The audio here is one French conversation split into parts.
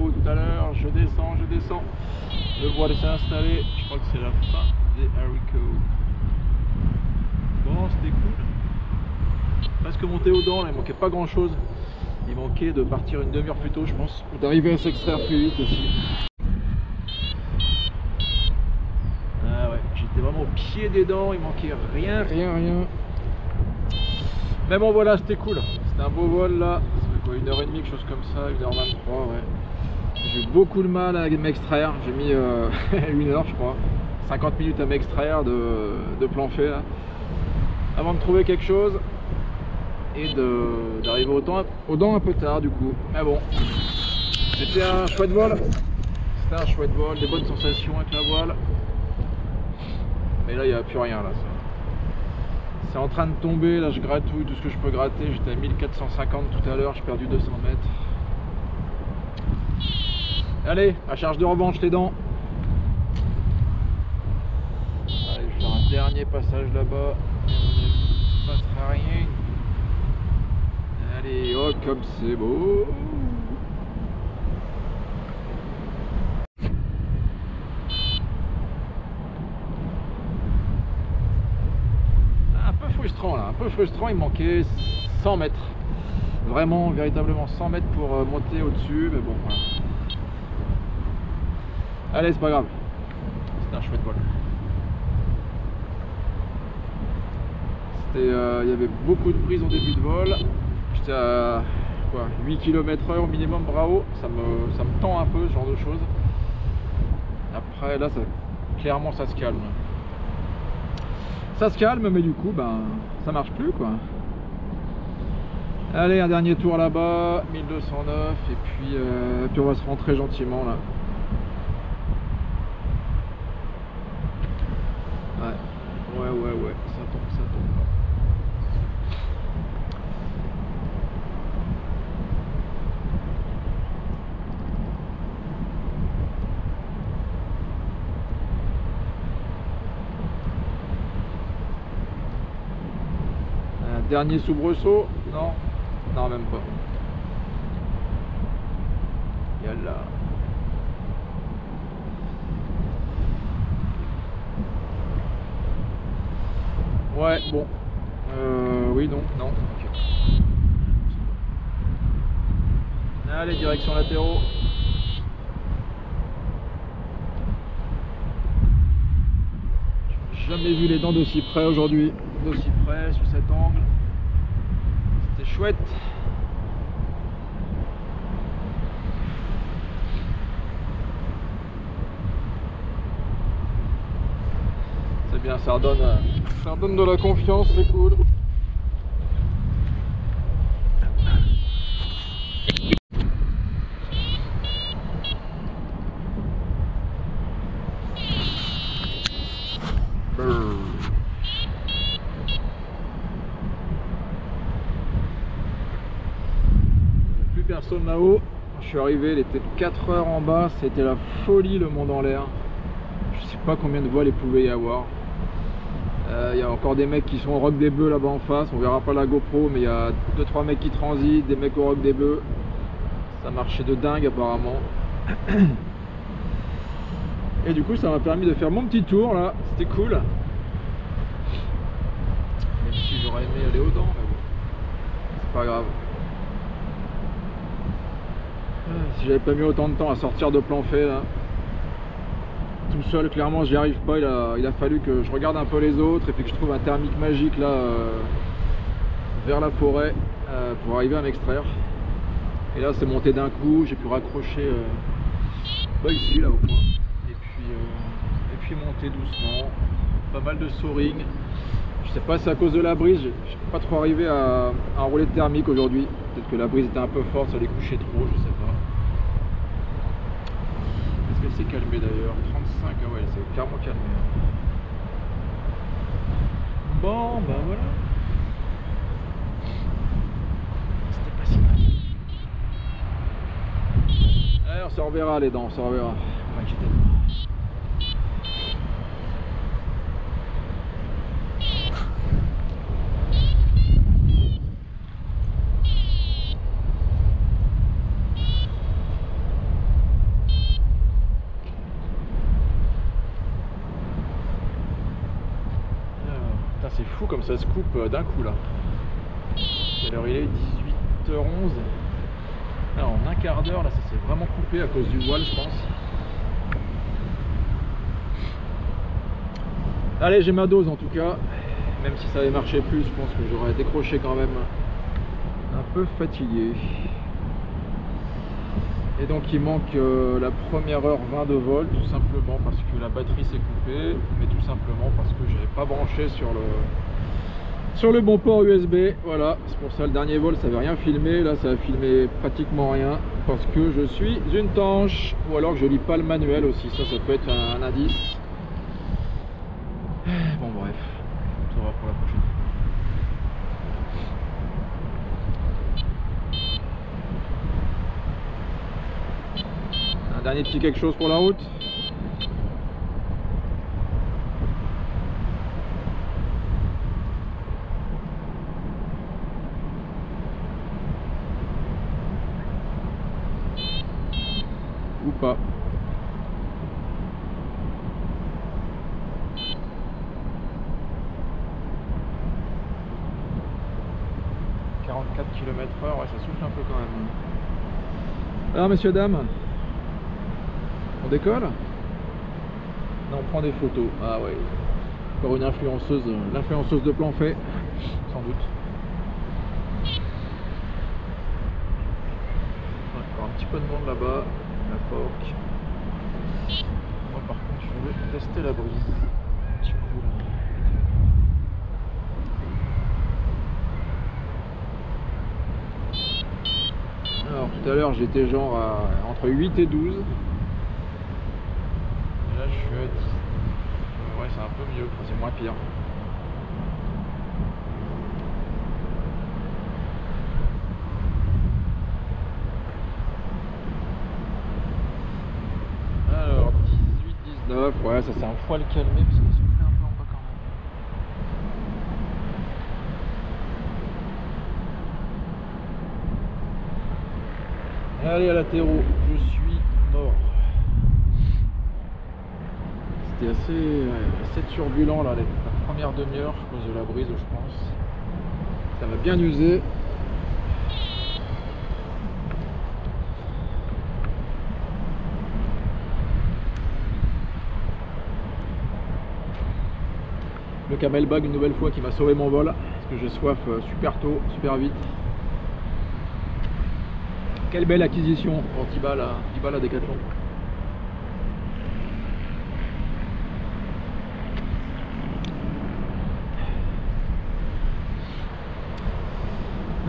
là-haut tout à l'heure, je descends. Le voile s'est installé, je crois que c'est la fin des haricots. Bon, c'était cool. Presque monté aux dents, là, il manquait pas grand chose. Il manquait de partir une demi-heure plus tôt, je pense, ou d'arriver à s'extraire plus vite aussi. Ah ouais, j'étais vraiment au pied des dents, il manquait rien. Mais bon voilà, c'était cool. C'était un beau vol là. Ça fait quoi, 1h30, quelque chose comme ça, 1h23, ouais. J'ai eu beaucoup de mal à m'extraire. J'ai mis 1 heure, je crois. 50 minutes à m'extraire de plan fait là. Avant de trouver quelque chose. Et d'arriver aux dents un peu tard du coup. Mais bon. C'était un chouette vol. C'était un chouette vol, des bonnes sensations avec la voile. Mais là il n'y a plus rien là. C'est en train de tomber, là je gratouille tout ce que je peux gratter. J'étais à 1450 tout à l'heure, j'ai perdu 200 mètres. Allez, à charge de revanche les dents. Allez, je vais faire un dernier passage là-bas. Il ne se passera rien. Allez, oh comme c'est beau. Un peu frustrant, il manquait 100 mètres. Vraiment, véritablement 100 mètres pour monter au-dessus, mais bon, voilà. Allez, c'est pas grave. C'était un chouette vol. Il y avait beaucoup de prises au début de vol. J'étais à quoi, 8 km/h au minimum, bravo. Ça me tend un peu, ce genre de choses. Après, là, clairement, ça se calme. Ça se calme, mais du coup, ben, ça marche plus, quoi. Allez, un dernier tour là-bas, 1209, et puis on va se rentrer gentiment, là. Ouais, ça tombe pas. Dernier soubresaut, non même pas. Yalla. Ouais, bon. Oui, non. Okay. Allez, direction latéraux. J'ai jamais vu les dents d'aussi près aujourd'hui. D'aussi près, sur cet angle. C'était chouette. C'est bien, ça redonne de la confiance, c'est cool. Plus personne là-haut. Je suis arrivé, il était 4 heures en bas, c'était la folie le monde en l'air. Je sais pas combien de voiles il pouvait y avoir. Il y a encore des mecs qui sont au Roc des Bœufs là-bas en face, on verra pas la GoPro, mais il y a 2-3 mecs qui transitent, des mecs au Roc des Bœufs. Ça marchait de dingue apparemment. Et du coup ça m'a permis de faire mon petit tour là, c'était cool. Même si j'aurais aimé aller aux dents, mais bon, c'est pas grave. Si j'avais pas mis autant de temps à sortir de plan fait là, tout seul clairement j'y arrive pas, il a fallu que je regarde un peu les autres et puis que je trouve un thermique magique là vers la forêt pour arriver à m'extraire. Et là c'est monté d'un coup, j'ai pu raccrocher ici là au moins et puis monter doucement, pas mal de soaring. Je sais pas si c'est à cause de la brise, je suis pas trop arrivé à enrouler de thermique aujourd'hui, peut-être que la brise était un peu forte, ça allait coucher trop, je sais pas. Est-ce qu'elle s'est calmée d'ailleurs? 35, ah ouais, elle s'est clairement calmée. Bon, ben voilà. C'était pas si mal. Allez, on se reverra les dents, on se reverra. Ne m'inquiétez pas. C'est fou comme ça se coupe d'un coup là. Alors il est 18h11. Alors, en un quart d'heure là, ça s'est vraiment coupé à cause du voile, je pense. Allez, j'ai ma dose en tout cas. Même si ça avait marché plus, je pense que j'aurais décroché quand même. Un peu fatigué. Et donc il manque la première heure 20 de vol, tout simplement parce que la batterie s'est coupée, mais tout simplement parce que j'avais pas branché sur le bon port USB. Voilà, c'est pour ça le dernier vol ça avait rien filmé, là ça a filmé pratiquement rien parce que je suis une tanche, ou alors que je lis pas le manuel aussi, ça peut être un indice. Bon bref, ça va pour la prochaine fois. Un dernier petit quelque chose pour la route. Ou pas. km/h, ouais, ça souffle un peu quand même. Alors messieurs dames, on décolle? Non, on prend des photos. Ah ouais, encore une influenceuse, l'influenceuse de plan fait, sans doute. Encore un petit peu de monde là-bas, la forque. Moi par contre je vais tester la brise. Un petit coup là. Alors tout à l'heure j'étais genre entre 8 et 12. Et là je suis à 10. Ouais, c'est un peu mieux, c'est moins pire. Alors 18, 19, ouais, ça s'est un poil calmé parce qu'il soufflait un peu en bas quand même. Allez à latéraux, je suis mort. C'était assez turbulent là, la première demi-heure à cause de la brise, je pense. Ça m'a bien usé. Le camelbag une nouvelle fois qui m'a sauvé mon vol parce que j'ai soif super tôt, super vite. Quelle belle acquisition pour 10 balles à Decathlon.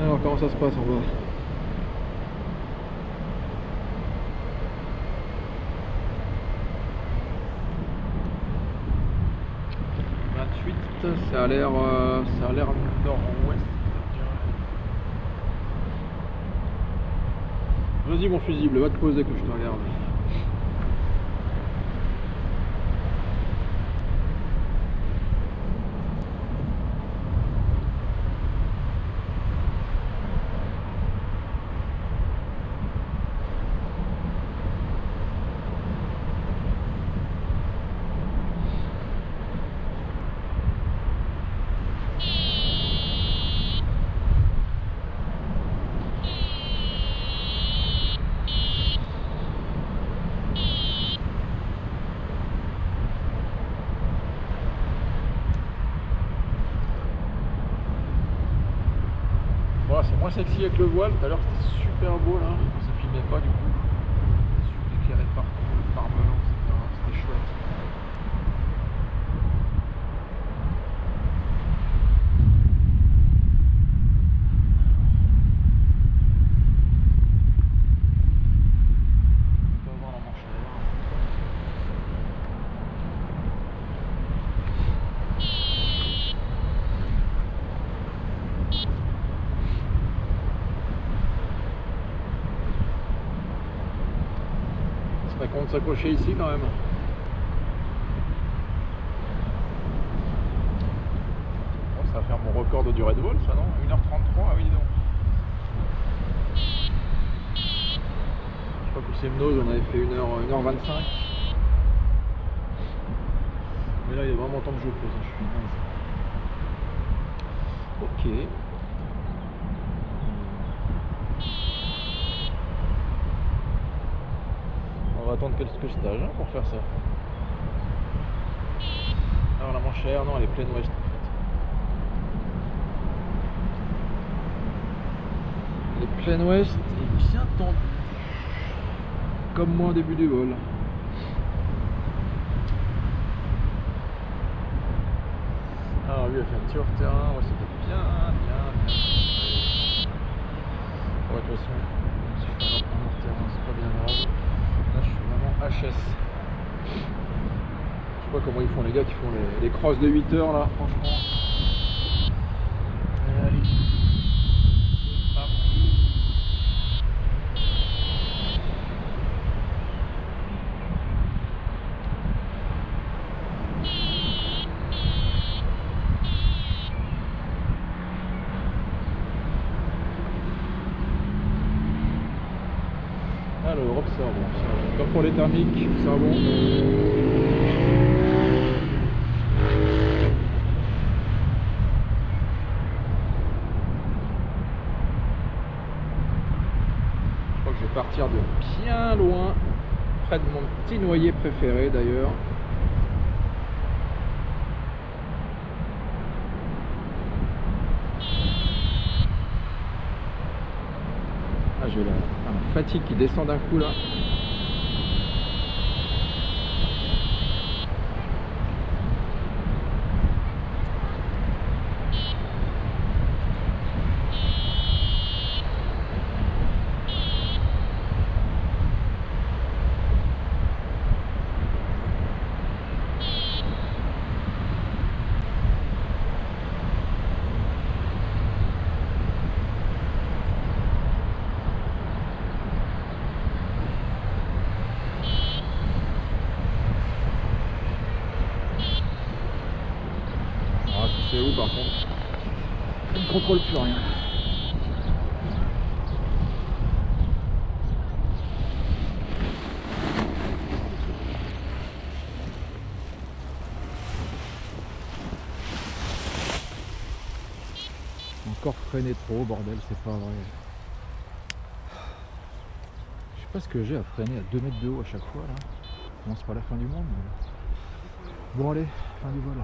Alors comment ça se passe en bas? Ça a l'air nord-ouest. Vas-y mon fusible, va te poser que je te regarde. C'est moins sexy avec le voile, tout à l'heure c'était super beau là, ça filmait pas du coup. Super éclairé partout, par melon, etc. C'était chouette. On peut voir la manche à l'air. Ça compte s'accrocher ici quand même. Bon, ça va faire mon record de durée de vol ça, non? 1h33, ah oui dis donc. Je crois que c'est Semnoz on avait fait 1h25. Mais là il est vraiment temps que je pose, je suis naze. Ok. On va attendre quelques stages hein, pour faire ça. Alors la manchère, non, elle est pleine ouest en fait. Elle est pleine ouest et bien tendue. Comme moi au début du vol. Alors lui, elle fait un petit hors-terrain. Ouais, c'était bien. Ouais, de toute façon, si je fais un hors-terrain, c'est pas bien grave. Là, je suis vraiment HS. Je sais pas comment ils font les gars qui font les crosses de 8 heures là, franchement. Allez. C'est parti. Alors, observons. Comme pour les thermiques, observons. Je vais partir de bien loin, près de mon petit noyer préféré d'ailleurs. Ah, j'ai la fatigue qui descend d'un coup là. C'est où par contre? Je ne contrôle plus rien. Encore freiné trop, bordel, c'est pas vrai. Je sais pas ce que j'ai à freiner à 2 mètres de haut à chaque fois là. Bon, c'est pas la fin du monde. Mais... Bon allez, fin du vol.